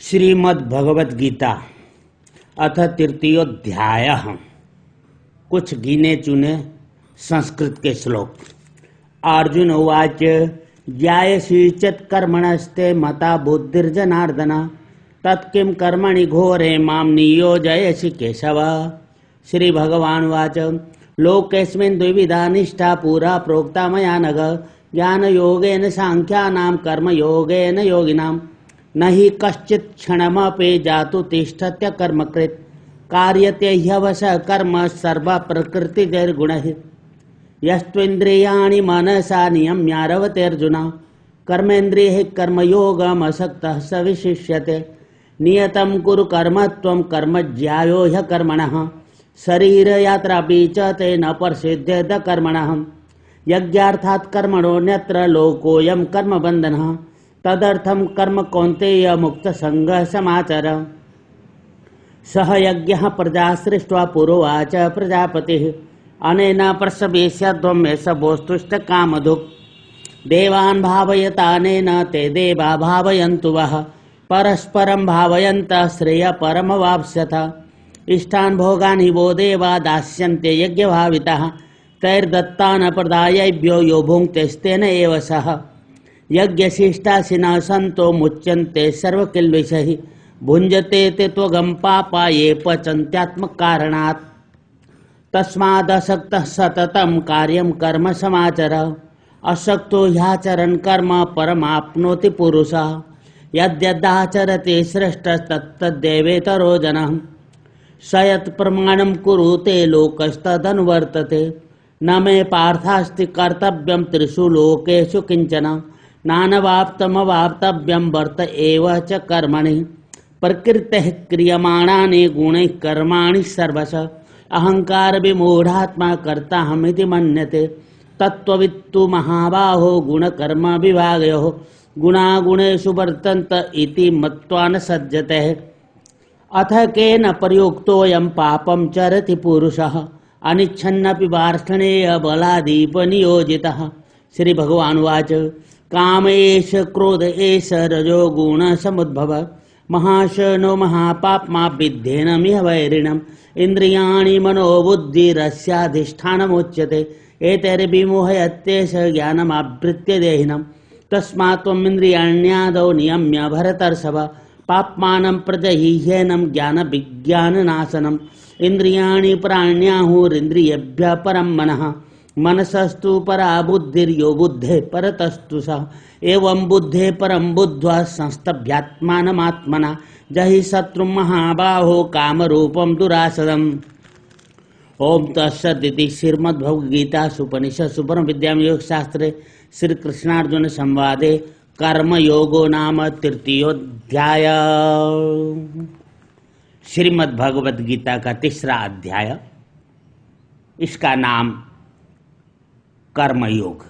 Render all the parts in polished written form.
श्रीमद् भगवद गीता अथ तृतीयोध्याय। कुछ गिने चुने संस्कृत के श्लोक। अर्जुन उवाच ज्यायसी चत्कर्मणस्ते मता बुद्धिर्जनार्दन तत्किं कर्मणि घोरे मां नियोजयसि केशव। श्री भगवान उवाच लोकेस्मिन् द्विविधा निष्ठा पुरा प्रोक्ता मया नघ ज्ञानयोगेन सांख्यानां कर्मयोगेन योगिनां न हि कश्चित् क्षणमपि जातु तिष्ठत्य कर्मकृत् कार्यते ह्यवशः कर्म सर्व प्रकृतिजैर्गुणैः यस्त्विन्द्रियाणि मनसा नियम्यारवतेऽर्जुन कर्मेन्द्रियैः कर्मयोगमसक्तः स विशिष्यते नियतं कुरु कर्म त्वं कर्म ज्यायो ह्यकर्मणः शरीरयात्रापि च ते न प्रसिद्ध्येद कर्मणः यज्ञार्थात् कर्मणोऽन्यत्र लोकोऽयं कर्मबन्धनः तदर्थं कर्म कौन्तेय मुक्त संगः समाचर। सह यज्ञः प्रजा सृष्ट्वा पुरोवाच प्रजापतिः अनेन प्रसवेश्यध्वं एष बोस्तुश्च कामधुक् देवान् भावयतानेन ते देवा भावयन्तु वः परस्परं भावयन्तः श्रेय परमवाप्स्यथ इष्टान् भोगान् हि वो देवा दास्यन्ते यज्ञभाविताः तैर्दत्तान् प्रदायैभ्यो यो भुङ्क्तेस्तेन एव सः यज्ञशिष्टाशिनः सन्तो मुच्यन्ते सर्वकिल्बिषैः भुञ्जते ते त्वगं पापा ये पचन्त्यात्मकारणात् तस्मादसक्तः सततं कार्यं कर्म समाचर असक्तो ह्याचरन् कर्म परमाप्नोति पुरुषः यद्यदाचरति श्रेष्ठस्तत्तद्देवेतरो जनः स यत् प्रमाणं कुरुते लोकस्तदनुवर्तते न मे पार्थास्ति कर्तव्यं त्रिषु लोकेषु किञ्चन नानवाप्तमवाप्तव्यं वर्त एव च कर्मणि प्रकृतेः क्रियमाणानि गुणैः कर्माणि सर्वशः अहंकार विमूढात्मा कर्ताहमिति मन्यते तत्त्ववित्तु महाबाहो गुणकर्म विभागयोः गुणागुणेषु वर्तन्त इति मत्वा न सज्जते अथ केन प्रयुक्तोऽयं पापं चरति पुरुषः अनिच्छन्नपि वार्ष्णेय बलादीपनियोजितः। श्री भगवान उवाच काम एष क्रोध एष रजो गुण समुद्भव महाशनो महापाप्मा विद्धेनमिह वैरिणम् इंद्रियाणि मनोबुद्धिरस्याधिष्ठानमुच्यते एतैर्विमोहयत्येष ज्ञानमावृत्य देहिनम् तस्मात् त्वम् इन्द्रियाण्यादौ नियम्य भरतर्षभ पाप्मानं प्रजह्येनं ज्ञानविज्ञाननाशनम् इंद्रियाणि प्राण्याहुरिन्द्रियेभ्यः परं मनः मनसस्तु परा बुद्धिर्यो बुद्धे परतस्तु सः एवं बुद्धे परं बुद्ध्वा संस्तभ्यात्मानमात्मना जहि शत्रुं महाबाहो कामरूपं दुरासदम्। ओम तत्सदिति श्रीमद्भगवद्गीतासु उपनिषत्सु ब्रह्मविद्यायां योगशास्त्रे श्रीकृष्णार्जुन संवादे कर्मयोगो नाम तृतीयोध्याय। श्रीमद्भगवद्गीता का तीसरा अध्याय, इसका नाम कर्मयोग।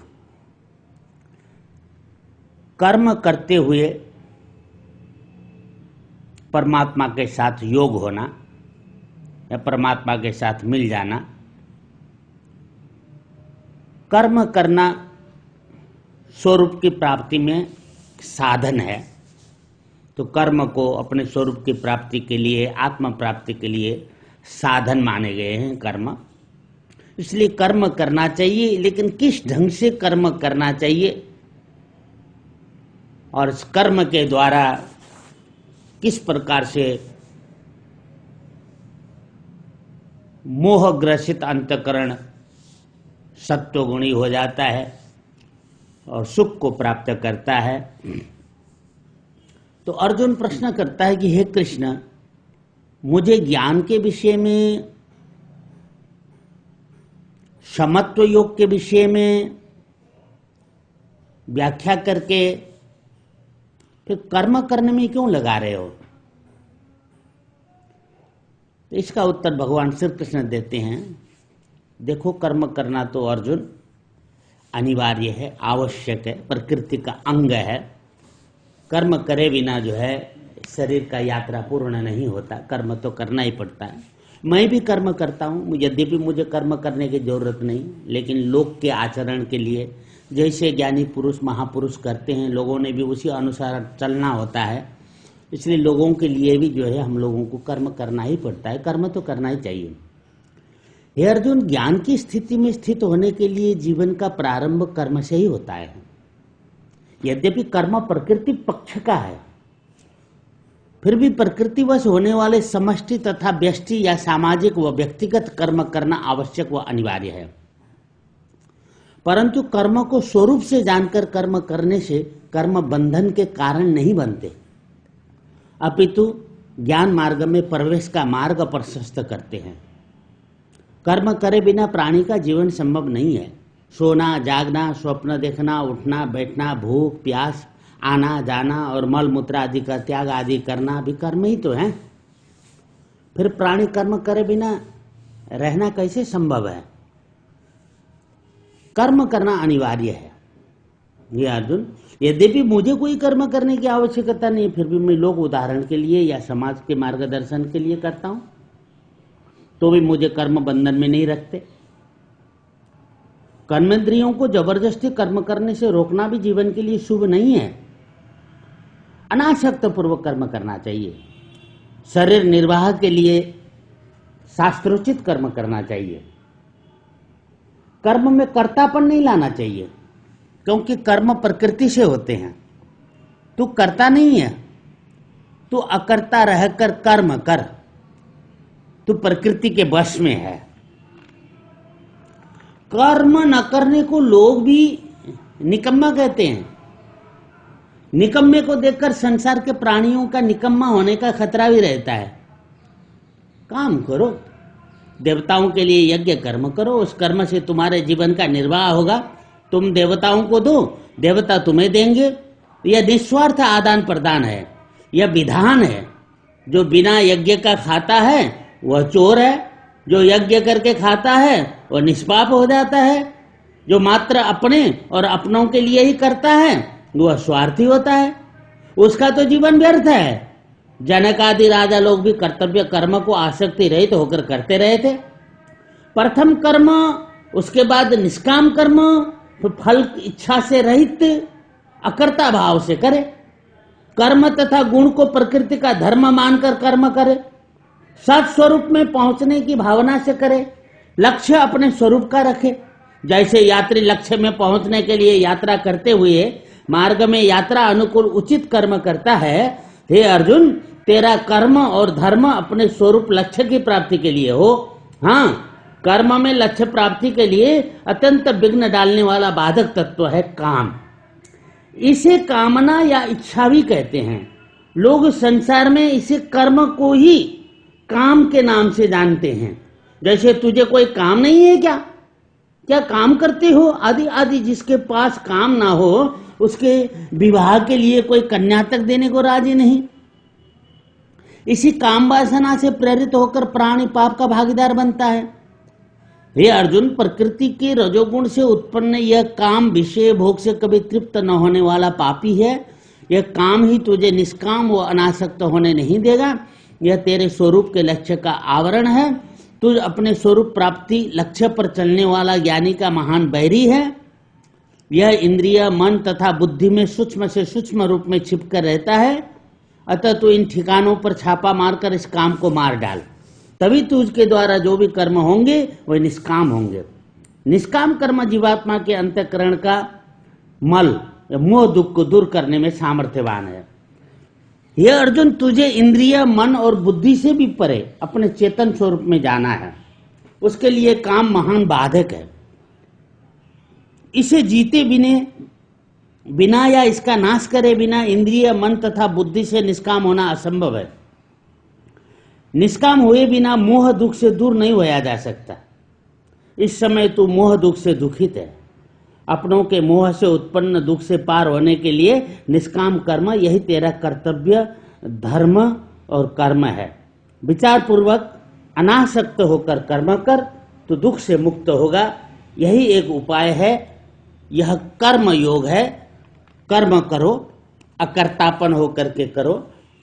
कर्म करते हुए परमात्मा के साथ योग होना या परमात्मा के साथ मिल जाना। कर्म करना स्वरूप की प्राप्ति में साधन है, तो कर्म को अपने स्वरूप की प्राप्ति के लिए, आत्म प्राप्ति के लिए साधन माने गए हैं कर्म। इसलिए कर्म करना चाहिए, लेकिन किस ढंग से कर्म करना चाहिए और इस कर्म के द्वारा किस प्रकार से मोहग्रसित अंतःकरण सत्वगुणी हो जाता है और सुख को प्राप्त करता है। तो अर्जुन प्रश्न करता है कि हे कृष्ण, मुझे ज्ञान के विषय में, समत्व योग के विषय में व्याख्या करके फिर कर्म करने में क्यों लगा रहे हो? तो इसका उत्तर भगवान श्री कृष्ण देते हैं, देखो कर्म करना तो अर्जुन अनिवार्य है, आवश्यक है, प्रकृति का अंग है। कर्म करे बिना जो है शरीर का यात्रा पूर्ण नहीं होता, कर्म तो करना ही पड़ता है। मैं भी कर्म करता हूँ, यद्यपि मुझे कर्म करने की जरूरत नहीं, लेकिन लोक के आचरण के लिए जैसे ज्ञानी पुरुष महापुरुष करते हैं, लोगों ने भी उसी अनुसार चलना होता है। इसलिए लोगों के लिए भी जो है हम लोगों को कर्म करना ही पड़ता है, कर्म तो करना ही चाहिए। हे अर्जुन, ज्ञान की स्थिति में स्थित होने के लिए जीवन का प्रारंभ कर्म से ही होता है। यद्यपि कर्म प्रकृति पक्ष का है, फिर भी प्रकृतिवश होने वाले समष्टि तथा व्यष्टि या सामाजिक व व्यक्तिगत कर्म करना आवश्यक व अनिवार्य है। परंतु कर्म को स्वरूप से जानकर कर्म करने से कर्म बंधन के कारण नहीं बनते, अपितु ज्ञान मार्ग में प्रवेश का मार्ग प्रशस्त करते हैं। कर्म करे बिना प्राणी का जीवन संभव नहीं है। सोना, जागना, स्वप्न देखना, उठना बैठना, भूख प्यास, आना जाना और मल मूत्र आदि का त्याग आदि करना भी कर्म ही तो है। फिर प्राणी कर्म करे बिना रहना कैसे संभव है? कर्म करना अनिवार्य है। ये अर्जुन, यद्यपि मुझे कोई कर्म करने की आवश्यकता नहीं, फिर भी मैं लोग उदाहरण के लिए या समाज के मार्गदर्शन के लिए करता हूं, तो भी मुझे कर्म बंधन में नहीं रखते। कर्मेंद्रियों को जबरदस्ती कर्म करने से रोकना भी जीवन के लिए शुभ नहीं है। अनासक्त पूर्वक कर्म करना चाहिए। शरीर निर्वाह के लिए शास्त्रोचित कर्म करना चाहिए। कर्म में कर्तापन नहीं लाना चाहिए, क्योंकि कर्म प्रकृति से होते हैं। तू करता नहीं है, तू अकर्ता रहकर कर्म कर, तू प्रकृति के वश में है। कर्म न करने को लोग भी निकम्मा कहते हैं। निकम्मे को देखकर संसार के प्राणियों का निकम्मा होने का खतरा भी रहता है। काम करो, देवताओं के लिए यज्ञ कर्म करो, उस कर्म से तुम्हारे जीवन का निर्वाह होगा। तुम देवताओं को दो, देवता तुम्हें देंगे। यह निस्वार्थ आदान प्रदान है, यह विधान है। जो बिना यज्ञ का खाता है वह चोर है, जो यज्ञ करके खाता है वह निष्पाप हो जाता है। जो मात्र अपने और अपनों के लिए ही करता है वह स्वार्थी होता है, उसका तो जीवन व्यर्थ है। जनक आदि राजा लोग भी कर्तव्य कर्म को आसक्ति रहित होकर करते रहे थे। प्रथम कर्म, उसके बाद निष्काम कर्म, फिर फल इच्छा से रहित अकर्ता भाव से करे। कर्म तथा गुण को प्रकृति का धर्म मानकर कर्म करे। सत स्वरूप में पहुंचने की भावना से करे। लक्ष्य अपने स्वरूप का रखे। जैसे यात्री लक्ष्य में पहुंचने के लिए यात्रा करते हुए मार्ग में यात्रा अनुकूल उचित कर्म करता है, हे अर्जुन, तेरा कर्म और धर्म अपने स्वरूप लक्ष्य की प्राप्ति के लिए हो। हाँ, कर्म में लक्ष्य प्राप्ति के लिए अत्यंत विघ्न डालने वाला बाधक तत्व है काम। इसे कामना या इच्छा भी कहते हैं। लोग संसार में इसे कर्म को ही काम के नाम से जानते हैं। जैसे तुझे कोई काम नहीं है क्या? क्या काम करते हो? आदि आदि। जिसके पास काम ना हो उसके विवाह के लिए कोई कन्या तक देने को राजी नहीं। इसी काम वासना से प्रेरित होकर प्राणी पाप का भागीदार बनता है। हे अर्जुन, प्रकृति के रजोगुण से उत्पन्न यह काम विषय भोग से कभी तृप्त न होने वाला पापी है। यह काम ही तुझे निष्काम व अनासक्त होने नहीं देगा। यह तेरे स्वरूप के लक्ष्य का आवरण है। तुझ अपने स्वरूप प्राप्ति लक्ष्य पर चलने वाला ज्ञानी का महान बैरी है। यह इंद्रिय, मन तथा बुद्धि में सूक्ष्म से सूक्ष्म रूप में छिपकर रहता है। अतः तू इन ठिकानों पर छापा मारकर इस काम को मार डाल, तभी तुझके द्वारा जो भी कर्म होंगे वह निष्काम होंगे। निष्काम कर्म जीवात्मा के अंतःकरण का मल मोह दुख को दूर करने में सामर्थ्यवान है। यह अर्जुन, तुझे इंद्रिय, मन और बुद्धि से भी परे अपने चेतन स्वरूप में जाना है। उसके लिए काम महान बाधक है। इसे जीते बिना या इसका नाश करे बिना इंद्रिय, मन तथा बुद्धि से निष्काम होना असंभव है। निष्काम हुए बिना मोह दुख से दूर नहीं होया जा सकता। इस समय तू मोह दुख से दुखित है। अपनों के मोह से उत्पन्न दुख से पार होने के लिए निष्काम कर्म यही तेरा कर्तव्य, धर्म और कर्म है। विचार पूर्वक अनासक्त होकर कर्म कर, तो दुख से मुक्त होगा। यही एक उपाय है। यह कर्म योग है। कर्म करो, अकर्तापन होकर के करो,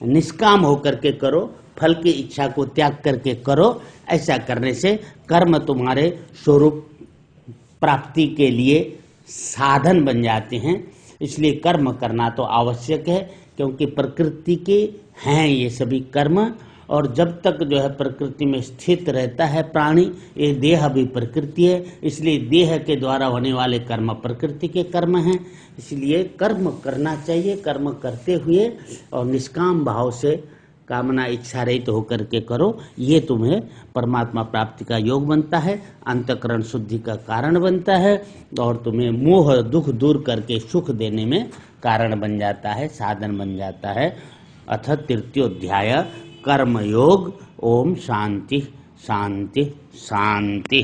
निष्काम होकर के करो, फल की इच्छा को त्याग करके करो। ऐसा करने से कर्म तुम्हारे स्वरूप प्राप्ति के लिए साधन बन जाते हैं। इसलिए कर्म करना तो आवश्यक है, क्योंकि प्रकृति के हैं ये सभी कर्म। और जब तक जो है प्रकृति में स्थित रहता है प्राणी, ये देह भी प्रकृति है, इसलिए देह के द्वारा होने वाले कर्म प्रकृति के कर्म हैं। इसलिए कर्म करना चाहिए, कर्म करते हुए और निष्काम भाव से, कामना इच्छा रहित होकर के करो, ये तुम्हें परमात्मा प्राप्ति का योग बनता है, अंतःकरण शुद्धि का कारण बनता है और तुम्हें मोह दुख दूर करके सुख देने में कारण बन जाता है, साधन बन जाता है। अथ तृतीयोध्याय कर्मयोग। ओम शांति शांति शांति।